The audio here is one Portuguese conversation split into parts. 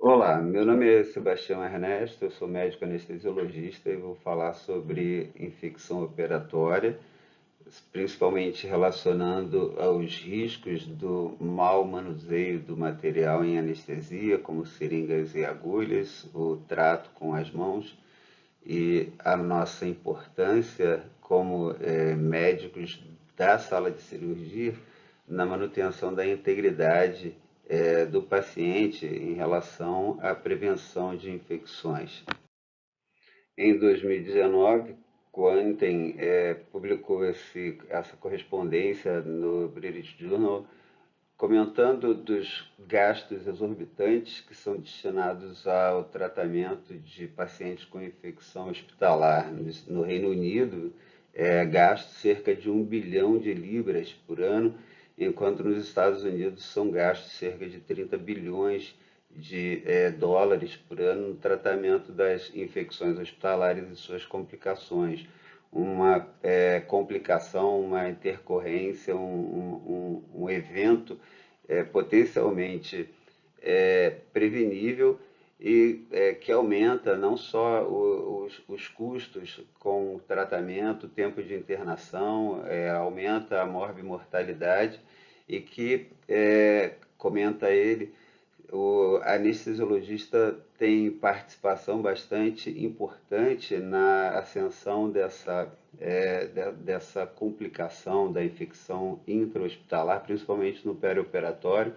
Olá, meu nome é Sebastião Ernesto, eu sou médico anestesiologista e vou falar sobre infecção operatória, principalmente relacionando aos riscos do mau manuseio do material em anestesia, como seringas e agulhas, o trato com as mãos e a nossa importância como médicos da sala de cirurgia na manutenção da integridade do paciente em relação à prevenção de infecções. Em 2019, Quanten publicou essa correspondência no British Journal comentando dos gastos exorbitantes que são destinados ao tratamento de pacientes com infecção hospitalar. No Reino Unido, é gasto cerca de 1 bilhão de libras por ano, enquanto nos Estados Unidos são gastos cerca de 30 bilhões de dólares por ano no tratamento das infecções hospitalares e suas complicações. Uma complicação, uma intercorrência, um evento potencialmente prevenível e que aumenta não só os custos com o tratamento, o tempo de internação, aumenta a morbimortalidade e que, comenta ele, o anestesiologista tem participação bastante importante na ascensão dessa complicação da infecção intra-hospitalar, principalmente no perioperatório,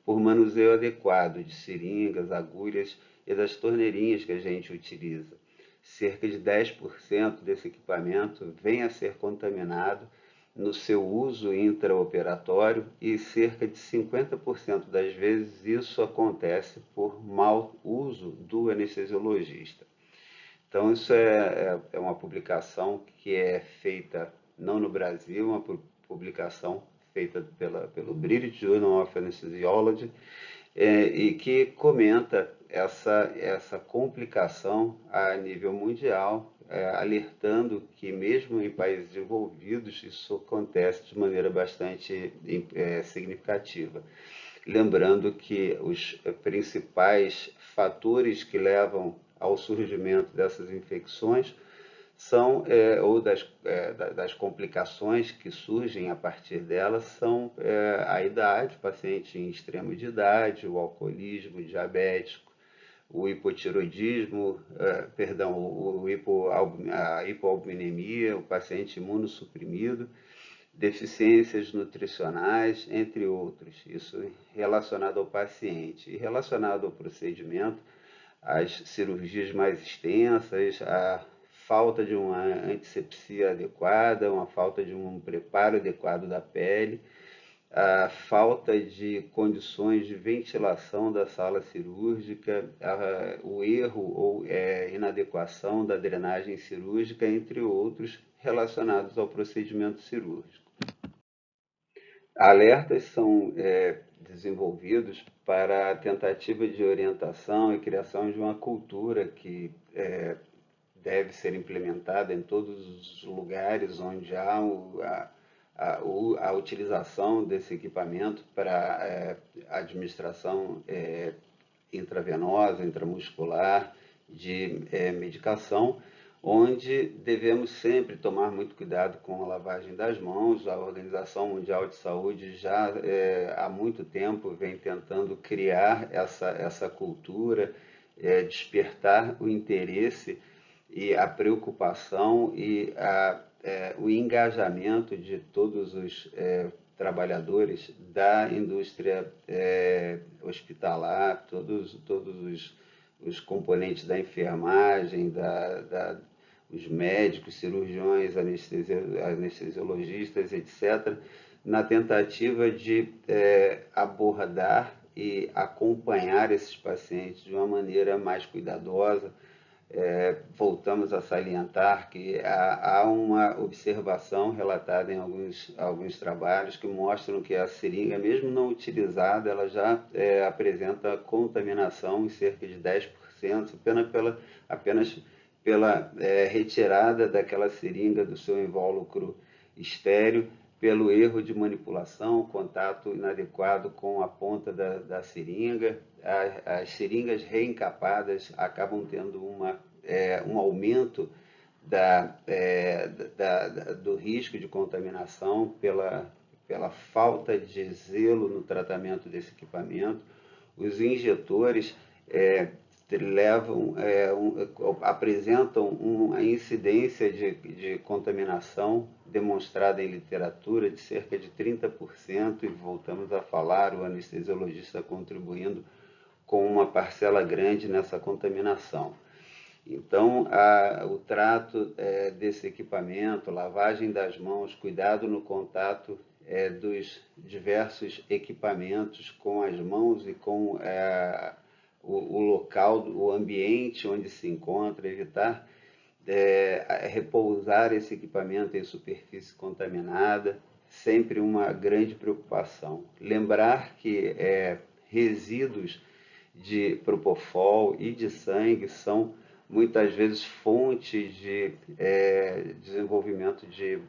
por manuseio adequado de seringas, agulhas e das torneirinhas que a gente utiliza. Cerca de 10% desse equipamento vem a ser contaminado no seu uso intraoperatório e cerca de 50% das vezes isso acontece por mau uso do anestesiologista. Então, isso é uma publicação que é feita não no Brasil, uma publicação feita pelo British Journal of Anesthesiology, e que comenta essa complicação a nível mundial, alertando que mesmo em países desenvolvidos isso acontece de maneira bastante significativa. Lembrando que os principais fatores que levam ao surgimento dessas infecções são, ou das complicações que surgem a partir delas, são a idade, o paciente em extremo de idade, o alcoolismo, o diabético, o hipotiroidismo, perdão, a hipoalbuminemia, o paciente imunossuprimido, deficiências nutricionais, entre outros. Isso relacionado ao paciente. E relacionado ao procedimento, as cirurgias mais extensas, a falta de uma antisepsia adequada, uma falta de um preparo adequado da pele, a falta de condições de ventilação da sala cirúrgica, o erro ou inadequação da drenagem cirúrgica, entre outros, relacionados ao procedimento cirúrgico. Alertas são desenvolvidos para a tentativa de orientação e criação de uma cultura que deve ser implementada em todos os lugares onde há a utilização desse equipamento para administração intravenosa, intramuscular, de medicação, onde devemos sempre tomar muito cuidado com a lavagem das mãos. A Organização Mundial de Saúde já há muito tempo vem tentando criar essa cultura, despertar o interesse e a preocupação e o engajamento de todos os trabalhadores da indústria hospitalar, todos os componentes da enfermagem, os médicos, cirurgiões, anestesiologistas, etc., na tentativa de abordar e acompanhar esses pacientes de uma maneira mais cuidadosa. Voltamos a salientar que há uma observação relatada em alguns trabalhos que mostram que a seringa, mesmo não utilizada, ela já apresenta contaminação em cerca de 10%, apenas pela retirada daquela seringa do seu invólucro estéreo, pelo erro de manipulação, contato inadequado com a ponta da seringa. As seringas reencapadas acabam tendo um aumento do risco de contaminação pela falta de zelo no tratamento desse equipamento. Os injetores apresentam uma incidência de contaminação demonstrada em literatura de cerca de 30%, e voltamos a falar, o anestesiologista contribuindo com uma parcela grande nessa contaminação. Então, o trato desse equipamento, lavagem das mãos, cuidado no contato dos diversos equipamentos com as mãos e com o local, o ambiente onde se encontra, evitar repousar esse equipamento em superfície contaminada, sempre uma grande preocupação. Lembrar que resíduos de propofol e de sangue são muitas vezes fonte de desenvolvimento de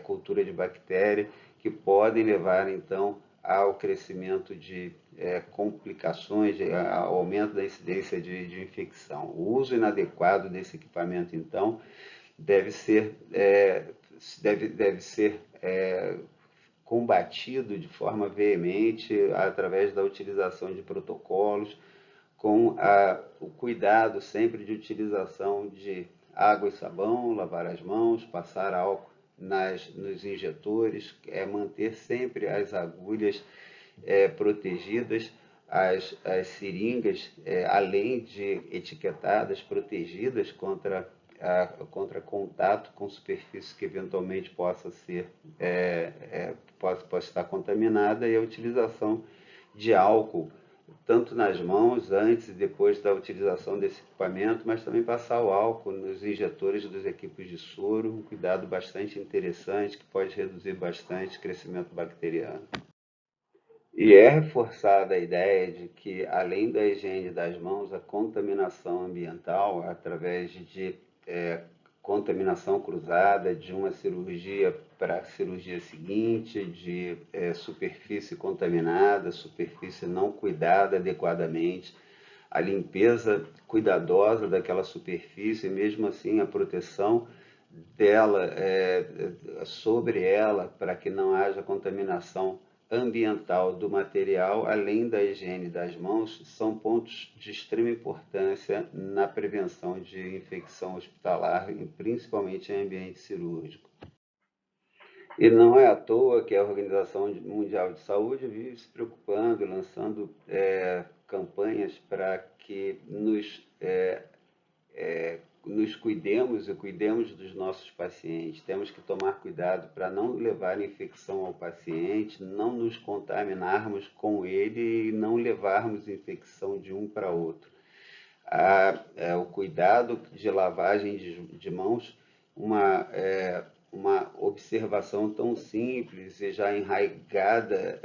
cultura de bactéria, que podem levar então ao crescimento de complicações, ao aumento da incidência de infecção. O uso inadequado desse equipamento, então, deve ser combatido de forma veemente através da utilização de protocolos, com o cuidado sempre de utilização de água e sabão, lavar as mãos, passar álcool nos injetores, manter sempre as agulhas protegidas, as seringas, além de etiquetadas, protegidas contra contato com superfície que eventualmente possa estar contaminada, e a utilização de álcool, tanto nas mãos, antes e depois da utilização desse equipamento, mas também passar o álcool nos injetores dos equipos de soro, um cuidado bastante interessante que pode reduzir bastante o crescimento bacteriano. E é reforçada a ideia de que, além da higiene das mãos, a contaminação ambiental, através de contaminação cruzada de uma cirurgia para a cirurgia seguinte, de superfície contaminada, superfície não cuidada adequadamente, a limpeza cuidadosa daquela superfície, e mesmo assim a proteção dela, sobre ela, para que não haja contaminação ambiental do material, além da higiene das mãos, são pontos de extrema importância na prevenção de infecção hospitalar, principalmente em ambiente cirúrgico. E não é à toa que a Organização Mundial de Saúde vive se preocupando, lançando campanhas para que nos cuidemos e cuidemos dos nossos pacientes. Temos que tomar cuidado para não levar infecção ao paciente, não nos contaminarmos com ele e não levarmos infecção de um para outro. O cuidado de lavagem de mãos, uma observação tão simples e já enraizada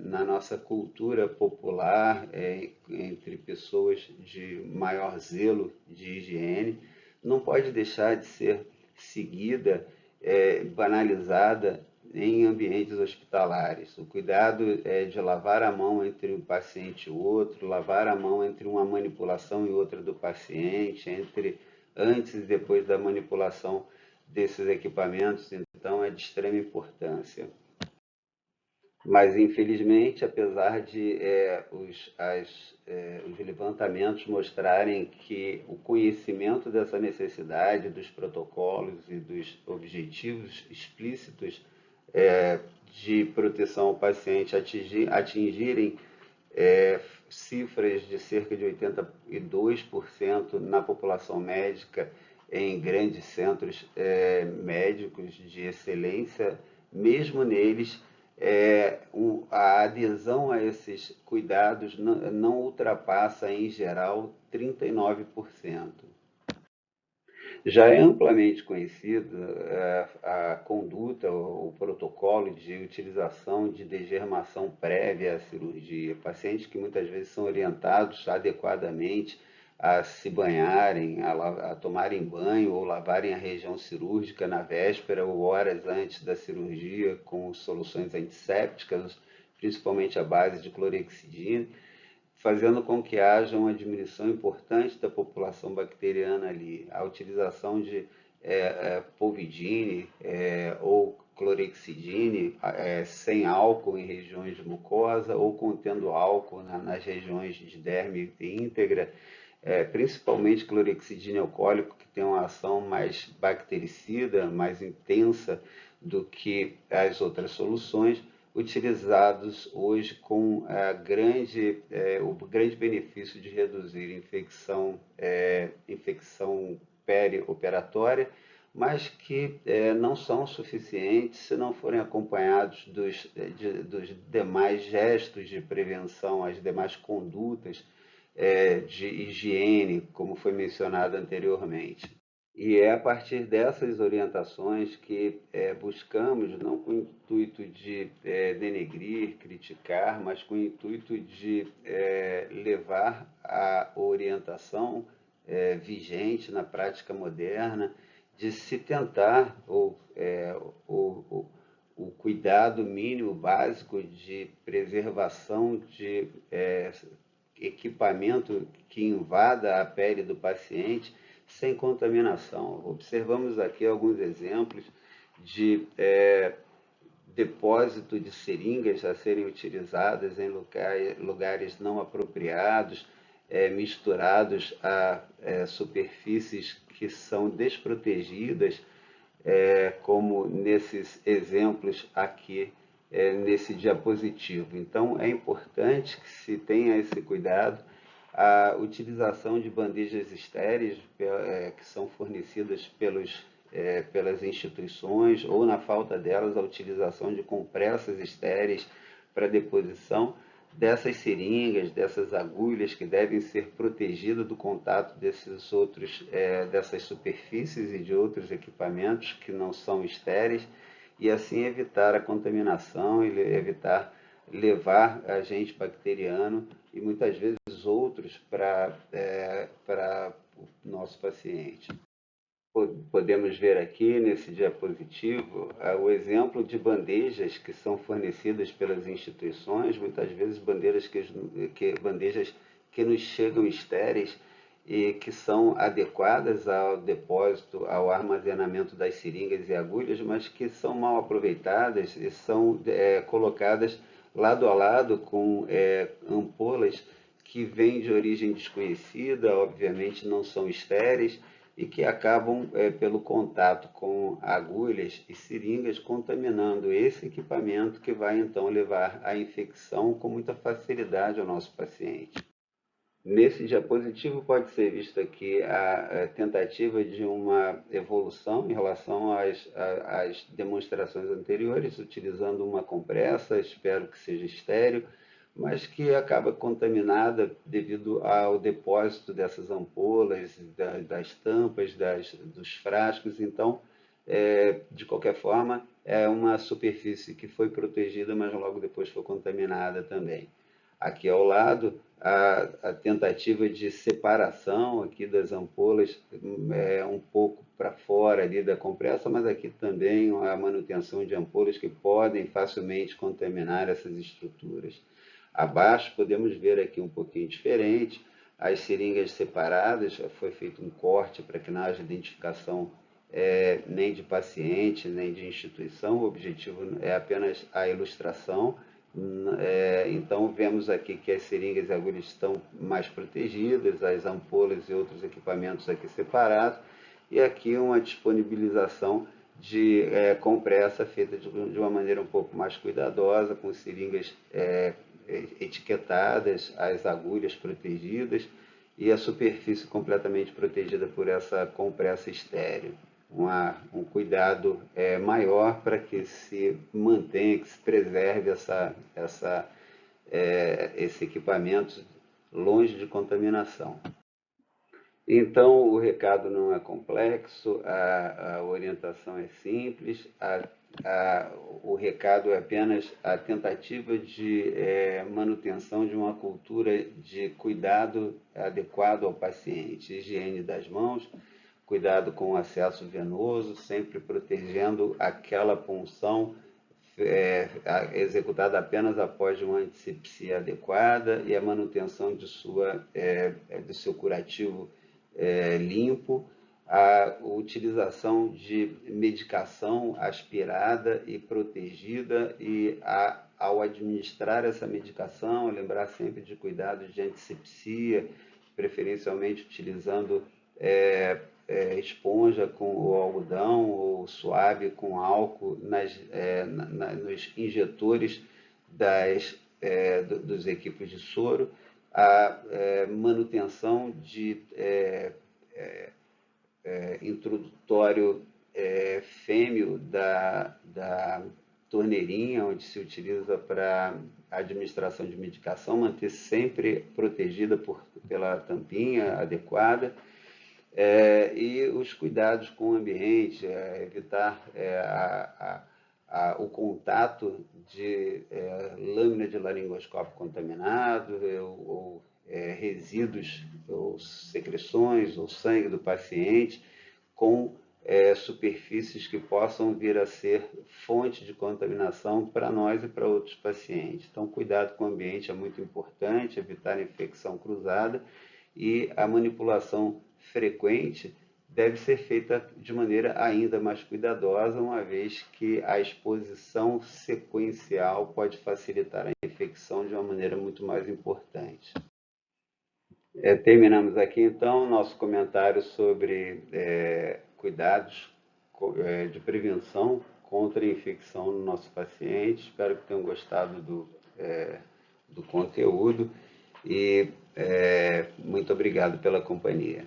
na nossa cultura popular, entre pessoas de maior zelo de higiene, não pode deixar de ser seguida, banalizada em ambientes hospitalares. O cuidado de lavar a mão entre um paciente e outro, lavar a mão entre uma manipulação e outra do paciente, entre antes e depois da manipulação desses equipamentos, então, é de extrema importância. Mas, infelizmente, apesar de os levantamentos mostrarem que o conhecimento dessa necessidade, dos protocolos e dos objetivos explícitos de proteção ao paciente atingirem cifras de cerca de 82% na população médica, em grandes centros médicos de excelência, mesmo neles, a adesão a esses cuidados não ultrapassa, em geral, 39%. Já é amplamente conhecida a conduta, o protocolo de utilização de desgermação prévia à cirurgia. Pacientes que muitas vezes são orientados adequadamente a se banharem, a tomarem banho ou lavarem a região cirúrgica na véspera ou horas antes da cirurgia com soluções antissépticas, principalmente à base de clorexidina, fazendo com que haja uma diminuição importante da população bacteriana ali. A utilização de polvidine ou clorexidine sem álcool em regiões de mucosa ou contendo álcool nas regiões de derme íntegra, principalmente clorexidine alcoólico, que tem uma ação mais bactericida, mais intensa do que as outras soluções, utilizados hoje com o grande benefício de reduzir infecção perioperatória, mas que não são suficientes se não forem acompanhados dos demais gestos de prevenção, as demais condutas de higiene, como foi mencionado anteriormente. E é a partir dessas orientações que buscamos, não com o intuito de denegrir, criticar, mas com o intuito de levar a orientação vigente na prática moderna, de se tentar o cuidado mínimo básico de preservação de equipamento que invada a pele do paciente sem contaminação. Observamos aqui alguns exemplos de depósito de seringas a serem utilizadas em lugares não apropriados, misturados a superfícies que são desprotegidas, como nesses exemplos aqui, nesse diapositivo. Então, é importante que se tenha esse cuidado. A utilização de bandejas estéreis que são fornecidas pelas instituições, ou na falta delas, a utilização de compressas estéreis para deposição dessas seringas, dessas agulhas que devem ser protegidas do contato dessas superfícies e de outros equipamentos que não são estéreis, e assim evitar a contaminação e evitar levar agente bacteriano e muitas vezes outros para o nosso paciente. Podemos ver aqui nesse diapositivo o exemplo de bandejas que são fornecidas pelas instituições, muitas vezes bandejas que nos chegam estéreis e que são adequadas ao depósito, ao armazenamento das seringas e agulhas, mas que são mal aproveitadas e são colocadas lado a lado com ampolas que vêm de origem desconhecida, obviamente não são estéreis, e que acabam, pelo contato com agulhas e seringas, contaminando esse equipamento que vai então levar à infecção com muita facilidade ao nosso paciente. Nesse diapositivo pode ser visto aqui a tentativa de uma evolução em relação às demonstrações anteriores, utilizando uma compressa, espero que seja estéril, mas que acaba contaminada devido ao depósito dessas ampolas, das tampas, dos frascos. Então, de qualquer forma, é uma superfície que foi protegida, mas logo depois foi contaminada também. Aqui ao lado, a tentativa de separação aqui das ampolas um pouco para fora ali da compressa, mas aqui também a manutenção de ampolas que podem facilmente contaminar essas estruturas. Abaixo podemos ver aqui um pouquinho diferente, as seringas separadas, já foi feito um corte para que não haja identificação nem de paciente, nem de instituição, o objetivo é apenas a ilustração. Então vemos aqui que as seringas e agulhas estão mais protegidas, as ampolas e outros equipamentos aqui separados, e aqui uma disponibilização de compressa feita de uma maneira um pouco mais cuidadosa, com seringas etiquetadas, as agulhas protegidas e a superfície completamente protegida por essa compressa estéril. Um cuidado maior para que se mantenha, que se preserve esse equipamento longe de contaminação. Então, o recado não é complexo, a orientação é simples, o recado é apenas a tentativa de manutenção de uma cultura de cuidado adequado ao paciente, higiene das mãos, cuidado com o acesso venoso, sempre protegendo aquela punção executada apenas após uma antisepsia adequada e a manutenção de do seu curativo limpo, a utilização de medicação aspirada e protegida e ao administrar essa medicação, lembrar sempre de cuidados de antisepsia, preferencialmente utilizando esponja com o algodão ou suave com álcool nos injetores dos equipos de soro, a manutenção de introdutório fêmeo da torneirinha, onde se utiliza para a administração de medicação, manter sempre protegida pela tampinha adequada, e os cuidados com o ambiente, evitar o contato de lâmina de laringoscópio contaminado ou resíduos ou secreções ou sangue do paciente com superfícies que possam vir a ser fonte de contaminação para nós e para outros pacientes. Então, cuidado com o ambiente é muito importante, evitar infecção cruzada e a manipulação frequente deve ser feita de maneira ainda mais cuidadosa, uma vez que a exposição sequencial pode facilitar a infecção de uma maneira muito mais importante. Terminamos aqui, então, nosso comentário sobre cuidados de prevenção contra a infecção no nosso paciente. Espero que tenham gostado do conteúdo e muito obrigado pela companhia.